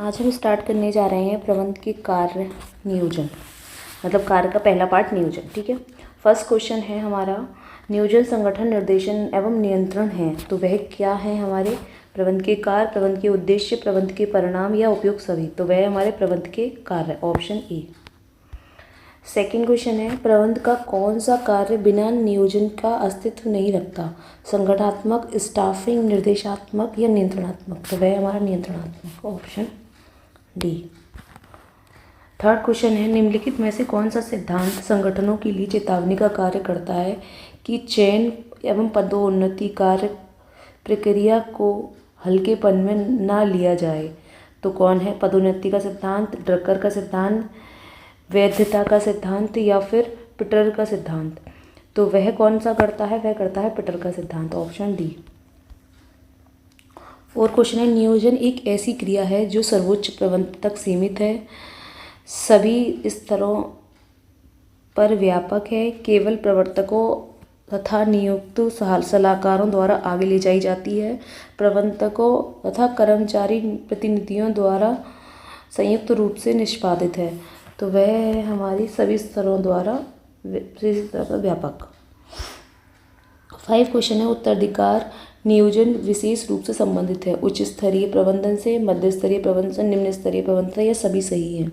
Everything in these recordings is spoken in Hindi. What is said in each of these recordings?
आज हम स्टार्ट करने जा रहे हैं प्रबंध के कार्य नियोजन, मतलब कार्य का पहला पार्ट नियोजन। ठीक है। फर्स्ट क्वेश्चन है हमारा, नियोजन संगठन निर्देशन एवं नियंत्रण है तो वह क्या है हमारे? प्रबंध के कार्य, प्रबंध के उद्देश्य, प्रबंध के परिणाम या उपयुक्त सभी, तो वह हमारे प्रबंध के कार्य, ऑप्शन ए। सेकेंड क्वेश्चन है, प्रबंध का कौन सा कार्य बिना नियोजन का अस्तित्व नहीं रखता? संगठनात्मक, स्टाफिंग, निर्देशात्मक या नियंत्रणात्मक, तो वह हमारा नियंत्रणात्मक, ऑप्शन डी। थर्ड क्वेश्चन है, निम्नलिखित में से कौन सा सिद्धांत संगठनों के लिए चेतावनी का कार्य करता है कि चयन एवं पदोन्नति कार्य प्रक्रिया को हल्केपन में ना लिया जाए? तो कौन है? पदोन्नति का सिद्धांत, ड्रकर का सिद्धांत, वैधता का सिद्धांत या फिर पीटर का सिद्धांत, तो वह कौन सा करता है? वह करता है पीटर का सिद्धांत, ऑप्शन डी। फोर्थ क्वेश्चन है, नियोजन एक ऐसी क्रिया है जो सर्वोच्च प्रबंधन तक सीमित है, सभी स्तरों पर व्यापक है, केवल प्रवर्तकों तथा नियुक्त सलाहकारों द्वारा आगे ले जाई जाती है, प्रबंधकों तथा कर्मचारी प्रतिनिधियों द्वारा संयुक्त रूप से निष्पादित है, तो वह हमारी सभी स्तरों द्वारा व्यापक। 5 क्वेश्चन है, उत्तराधिकार नियोजन विशेष रूप से संबंधित है उच्च स्तरीय प्रबंधन से, मध्य स्तरीय प्रबंधन से, निम्न स्तरीय प्रबंधन से, या सभी सही है,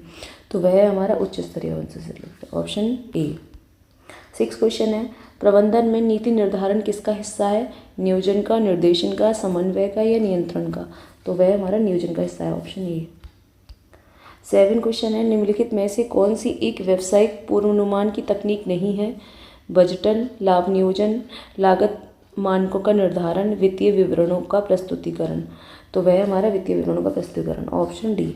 तो वह हमारा उच्च स्तरीय प्रबंधन से, ऑप्शन ए। 6 क्वेश्चन है, प्रबंधन में नीति निर्धारण किसका हिस्सा है? नियोजन का, निर्देशन का, समन्वय का या नियंत्रण का, तो वह हमारा नियोजन का हिस्सा है, ऑप्शन ए। 7 क्वेश्चन है, निम्नलिखित में से कौन सी एक व्यावसायिक पूर्वानुमान की तकनीक नहीं है? बजटन, लाभ नियोजन, लागत मानकों का निर्धारण, वित्तीय विवरणों का प्रस्तुतिकरण, तो वह हमारा वित्तीय विवरणों का प्रस्तुतिकरण, ऑप्शन डी।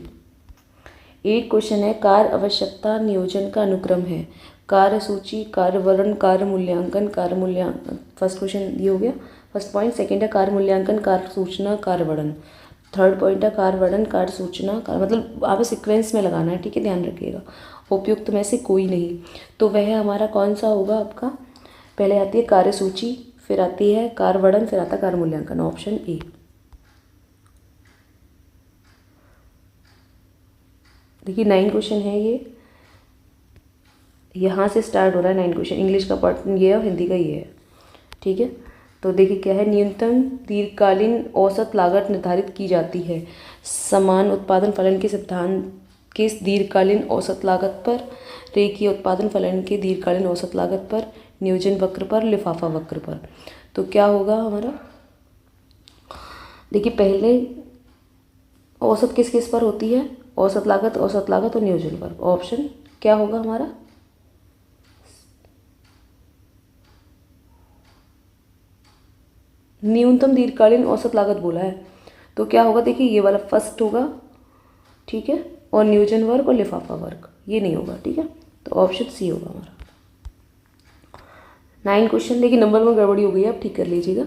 8 क्वेश्चन है, कार्य आवश्यकता नियोजन का अनुक्रम है? कार्य सूची, कार्य वर्णन, कार्य मूल्यांकन, कार्य मूल्यांकन। फर्स्ट क्वेश्चन ये हो गया, फर्स्ट पॉइंट। सेकंड है कार्य मूल्यांकन, कार्य सूचना, कार्य वर्णन। थर्ड पॉइंट है कार्य वर्णन, कार्य सूचना, मतलब आप सीक्वेंस में लगाना है, ठीक है, ध्यान रखिएगा। उपयुक्त में से कोई नहीं, तो वह हमारा कौन सा होगा आपका? पहले आती है कार्य सूची, फिर आती है कार्य वर्णन, फिर आता है कार्य मूल्यांकन, ऑप्शन ए। देखिए 9 क्वेश्चन है, ये यहाँ से स्टार्ट हो रहा है 9 क्वेश्चन। इंग्लिश का पार्ट ये है और हिंदी का ये है, ठीक है। तो देखिए क्या है, न्यूनतम दीर्घकालीन औसत लागत निर्धारित की जाती है समान उत्पादन फलन के सिद्धांत के दीर्घकालीन औसत लागत पर, रेखीय उत्पादन फलन के दीर्घकालीन औसत लागत पर, नियोजन वक्र पर, लिफाफा वक्र पर, तो क्या होगा हमारा? देखिए पहले औसत किस किस पर होती है? औसत लागत और नियोजन पर, ऑप्शन क्या होगा हमारा? न्यूनतम दीर्घकालीन औसत लागत बोला है, तो क्या होगा? देखिए ये वाला फर्स्ट होगा, ठीक है, और नियोजन वर्ग और लिफाफा वर्ग ये नहीं होगा, ठीक है, तो ऑप्शन सी होगा हमारा। 9 क्वेश्चन, देखिए नंबर में गड़बड़ी हो गई है, आप ठीक कर लीजिएगा।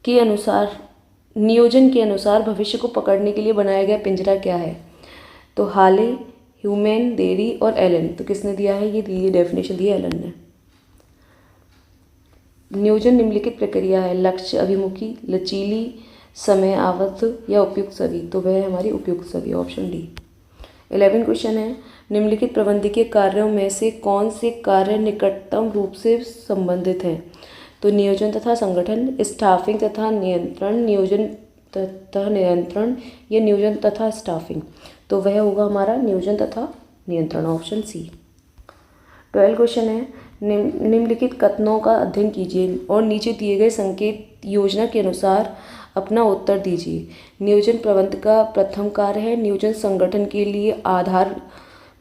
के अनुसार, नियोजन के अनुसार भविष्य को पकड़ने के लिए बनाया गया पिंजरा क्या है? तो हाले, ह्यूमेन, देरी और एलन, तो किसने दिया है? ये डेफिनेशन दी है एलन ने। नियोजन निम्नलिखित प्रक्रिया है, लक्ष्य अभिमुखी, लचीली, समय आवर्त या उपयुक्त सभी, तो वह हमारी उपयुक्त सभी, ऑप्शन डी। 11 क्वेश्चन है, निम्नलिखित प्रबंधकीय कार्यों में से कौन से कार्य निकटतम रूप से संबंधित हैं? तो नियोजन तथा संगठन, स्टाफिंग तथा नियंत्रण, नियोजन तथा नियंत्रण या नियोजन तथा स्टाफिंग, तो वह होगा हमारा नियोजन तथा नियंत्रण, ऑप्शन सी। 12 क्वेश्चन है, निम्नलिखित कथनों का अध्ययन कीजिए और नीचे दिए गए संकेत योजना के अनुसार अपना उत्तर दीजिए। नियोजन प्रबंधन का प्रथम कार्य है, नियोजन संगठन के लिए आधार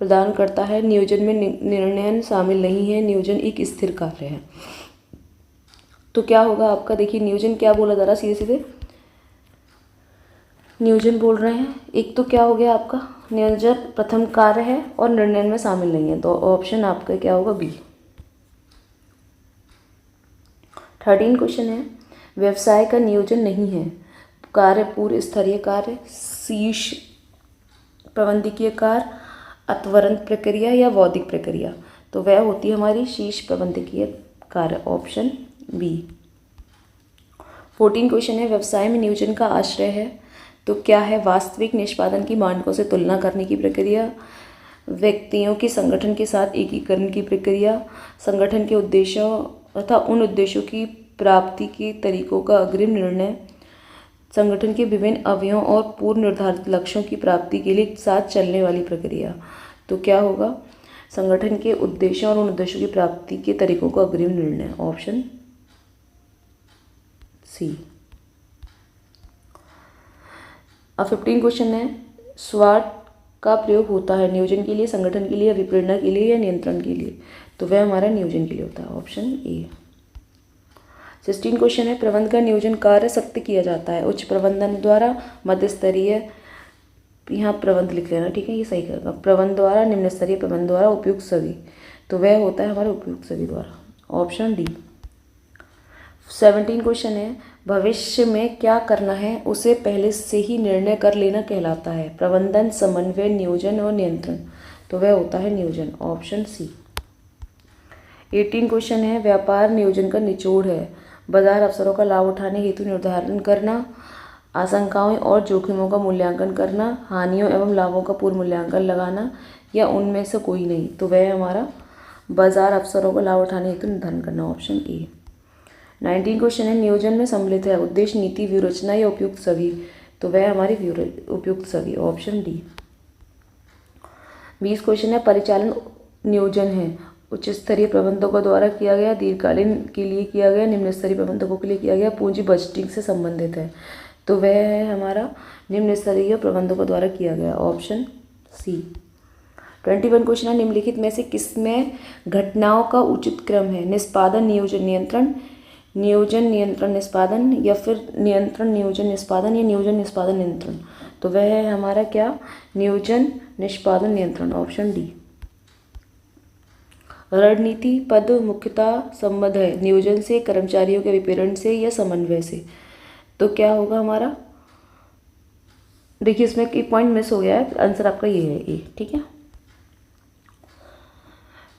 प्रदान करता है, नियोजन में निर्णय शामिल नहीं है, नियोजन एक स्थिर कार्य है, तो क्या होगा आपका? देखिए नियोजन क्या बोला जा रहा है, सीधे सीधे नियोजन बोल रहे हैं। एक तो क्या हो गया आपका, नियोजन प्रथम कार्य है और निर्णय में शामिल नहीं है, तो ऑप्शन आपका क्या होगा? बी। 13 क्वेश्चन है, व्यवसाय का नियोजन नहीं है, कार्य पूर्व स्तरीय कार्य, शीर्ष प्रबंधकीय कार्य, अत्वरंत प्रक्रिया या बौद्धिक प्रक्रिया, तो वह होती है हमारी शीर्ष प्रबंधकीय कार्य, ऑप्शन बी। 14 क्वेश्चन है, व्यवसाय में नियोजन का आश्रय है, तो क्या है वास्तविक निष्पादन की मानकों से तुलना करने की प्रक्रिया, व्यक्तियों के संगठन के साथ एकीकरण की प्रक्रिया, संगठन के उद्देश्यों तथा उन उद्देश्यों की प्राप्ति के तरीकों का अग्रिम निर्णय, संगठन के विभिन्न अवयवों और पूर्व निर्धारित लक्ष्यों की प्राप्ति के लिए साथ चलने वाली प्रक्रिया। तो क्या होगा, संगठन के उद्देश्यों और उन उद्देश्यों की प्राप्ति के तरीकों का अग्रिम निर्णय, ऑप्शन सी। अब 15 क्वेश्चन है, स्वाट का प्रयोग होता है नियोजन के लिए, संगठन के लिए, अभिप्रेरणा के लिए या नियंत्रण के लिए? तो वह हमारा नियोजन के लिए होता है, ऑप्शन ए। 16 क्वेश्चन है, प्रबंध का नियोजन कार्य सत्य किया जाता है उच्च प्रबंधन द्वारा, मध्य स्तरीय, यहाँ प्रबंध लिख लेना, ठीक है, ये सही करेगा, प्रबंध द्वारा, निम्न स्तरीय प्रबंध द्वारा, उपयुक्त सभी। तो वह होता है हमारा उपयुक्त सभी द्वारा, ऑप्शन डी। 17 क्वेश्चन है, भविष्य में क्या करना है उसे पहले से ही निर्णय कर लेना कहलाता है, प्रबंधन, समन्वय, नियोजन और नियंत्रण? तो वह होता है नियोजन, ऑप्शन सी। 18 क्वेश्चन है, व्यापार नियोजन का निचोड़ है बाजार अवसरों का लाभ उठाने हेतु निर्धारण करना, आशंकाओं और जोखिमों का मूल्यांकन करना, हानियों एवं लाभों का पूर्व मूल्यांकन लगाना, या उनमें से कोई नहीं? तो वह हमारा बाजार अवसरों का लाभ उठाने हेतु निर्धारण करना, ऑप्शन ए। 19 क्वेश्चन है, नियोजन में सम्मिलित है उद्देश्य, नीति, व्यूहरचना या उपयुक्त सभी? तो वह हमारी उपयुक्त सभी, ऑप्शन डी। 20 क्वेश्चन है, परिचालन नियोजन है उच्च स्तरीय प्रबंधकों द्वारा किया गया, दीर्घकालीन के लिए किया गया, निम्न स्तरीय प्रबंधकों के लिए किया गया, पूंजी बजटिंग से संबंधित है? तो वह है हमारा निम्न स्तरीय प्रबंधकों द्वारा किया गया, ऑप्शन सी। 21 क्वेश्चन है, निम्नलिखित में से किसमें घटनाओं का उचित क्रम है, निष्पादन, नियोजन, नियंत्रण, नियोजन, नियंत्रण, निष्पादन, या फिर नियंत्रण, नियोजन, निष्पादन, या नियोजन, निष्पादन, नियंत्रण? तो वह है हमारा क्या, नियोजन, निष्पादन, नियंत्रण, ऑप्शन डी। रणनीति पद मुख्यतः संबद्ध है नियोजन से, कर्मचारियों के विपणन से या समन्वय से? तो क्या होगा हमारा, देखिए इसमें एक पॉइंट मिस हो गया है, आंसर आपका ये है ए, ठीक है।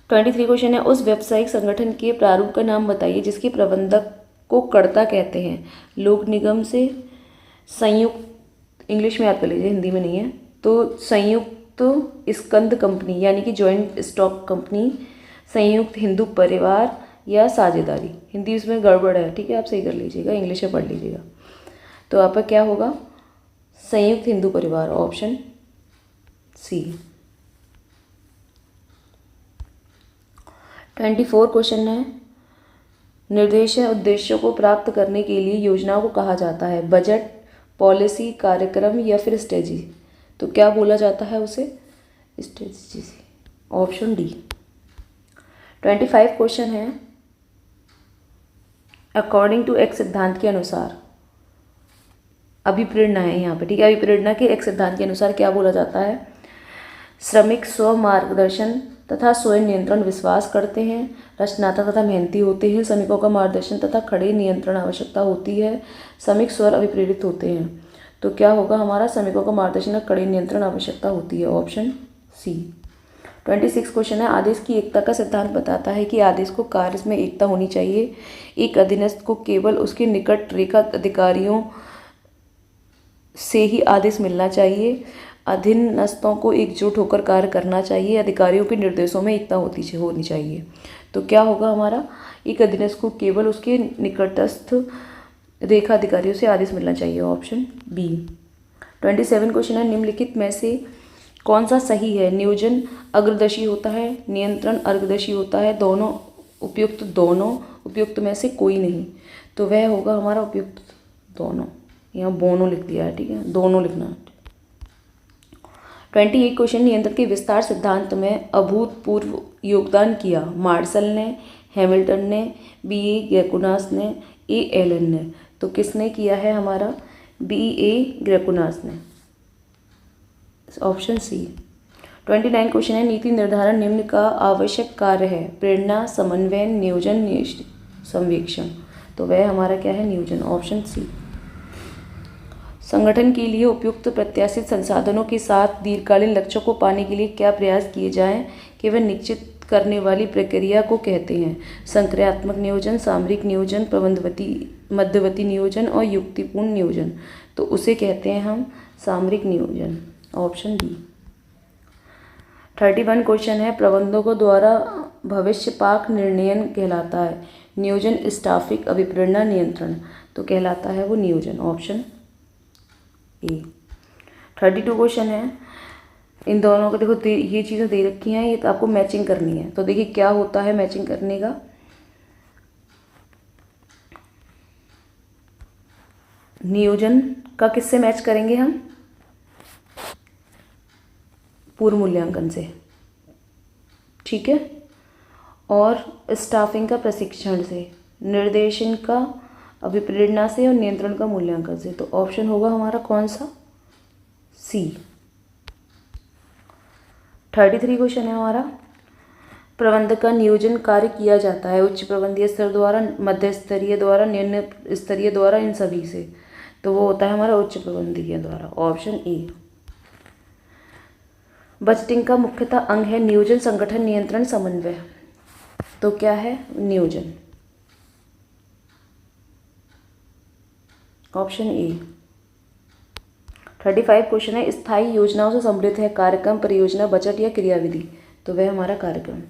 23 क्वेश्चन है, उस व्यावसायिक संगठन के प्रारूप का नाम बताइए जिसके प्रबंधक को कर्ता कहते हैं, लोक निगम से संयुक्त, इंग्लिश में याद कर लीजिए, हिंदी में नहीं है, तो संयुक्त स्कंद कंपनी यानी कि जॉइंट स्टॉक कंपनी, संयुक्त हिंदू परिवार या साझेदारी? हिंदी उसमें गड़बड़ है, ठीक है, आप सही कर लीजिएगा, इंग्लिश में पढ़ लीजिएगा। तो आपका क्या होगा, संयुक्त हिंदू परिवार, ऑप्शन सी। 24 क्वेश्चन है, निर्देश उद्देश्यों को प्राप्त करने के लिए योजनाओं को कहा जाता है, बजट, पॉलिसी, कार्यक्रम या फिर स्ट्रेटजी? तो क्या बोला जाता है उसे, स्ट्रेटजी, ऑप्शन डी। 25 क्वेश्चन है, अकॉर्डिंग टू एक्स सिद्धांत के अनुसार, अभिप्रेरणा है यहाँ पे, ठीक है, अभिप्रेरणा के एक्स सिद्धांत के अनुसार क्या बोला जाता है, श्रमिक स्व मार्गदर्शन तथा स्वयं नियंत्रण विश्वास करते हैं, रचनात्मक तथा मेहनती होते हैं, श्रमिकों का मार्गदर्शन तथा खड़े नियंत्रण आवश्यकता होती है, श्रमिक स्वर अभिप्रेरित होते हैं? तो क्या होगा हमारा, श्रमिकों का मार्गदर्शन और खड़े नियंत्रण आवश्यकता होती है, ऑप्शन सी। 26 क्वेश्चन है, आदेश की एकता का सिद्धांत बताता है कि आदेश को कार्य में एकता होनी चाहिए, एक अधीनस्थ को केवल उसके निकट रेखा अधिकारियों से ही आदेश मिलना चाहिए, अधीनस्थों को एकजुट होकर कार्य करना चाहिए, अधिकारियों के निर्देशों में एकता होनी चाहिए? तो क्या होगा हमारा, एक अधीनस्थ को केवल उसके निकटस्थ रेखा अधिकारियों से आदेश मिलना चाहिए, ऑप्शन बी। 27 क्वेश्चन है, निम्नलिखित में से कौन सा सही है, नियोजन अग्रदर्शी होता है, नियंत्रण अर्धदर्शी होता है, दोनों उपयुक्त, दोनों उपयुक्त में से कोई नहीं? तो वह होगा हमारा उपयुक्त दोनों, यहाँ दोनों लिख दिया है, ठीक है, दोनों लिखना। 28 क्वेश्चन, नियंत्रण के विस्तार सिद्धांत में अभूतपूर्व योगदान किया, मार्शल ने, हैमिल्टन ने, B.A. ग्रेकुनास ने, A. एलन ने? तो किसने किया है हमारा, B.A. ग्रेकुनास ने, ऑप्शन सी। 29 क्वेश्चन है, नीति निर्धारण निम्न का आवश्यक कार्य है, प्रेरणा, समन्वय, नियोजन, संवेक्षण? तो वह हमारा क्या है, नियोजन, ऑप्शन सी। संगठन के लिए उपयुक्त प्रत्याशित संसाधनों के साथ दीर्घकालीन लक्ष्यों को पाने के लिए क्या प्रयास किए जाएं कि वह निश्चित करने वाली प्रक्रिया को कहते हैं, संक्रियात्मक नियोजन, सामरिक नियोजन, प्रबंधवती, मध्यवर्ती नियोजन और युक्तिपूर्ण नियोजन? तो उसे कहते हैं हम सामरिक नियोजन, ऑप्शन बी। 31 क्वेश्चन है, प्रबंधकों द्वारा भविष्य पाक निर्णयन कहलाता है नियोजन स्टाफिक अभिप्रेरणा नियंत्रण, तो कहलाता है वो नियोजन, ऑप्शन ए। 32 क्वेश्चन है, इन दोनों को देखो ये चीज़ें दे रखी हैं, ये तो आपको मैचिंग करनी है। तो देखिए क्या होता है मैचिंग करने का। नियोजन का किससे मैच करेंगे हम? पूर्व मूल्यांकन से, ठीक है। और स्टाफिंग का प्रशिक्षण से, निर्देशन का अभिप्रेरणा से और नियंत्रण का मूल्यांकन से। तो ऑप्शन होगा हमारा कौन सा? सी। 33 क्वेश्चन है हमारा, प्रबंधक का नियोजन कार्य किया जाता है उच्च प्रबंधीय स्तर द्वारा, मध्य स्तरीय द्वारा, निम्न स्तरीय द्वारा, इन सभी से। तो वो होता है हमारा उच्च प्रबंधीय द्वारा, ऑप्शन ए। बजटिंग का मुख्यतः अंग है नियोजन, संगठन, नियंत्रण, समन्वय। तो क्या है? नियोजन, ऑप्शन ए। 35 क्वेश्चन है, स्थायी योजनाओं से सम्मिलित है कार्यक्रम, परियोजना, बजट या क्रियाविधि। तो वह हमारा कार्यक्रम।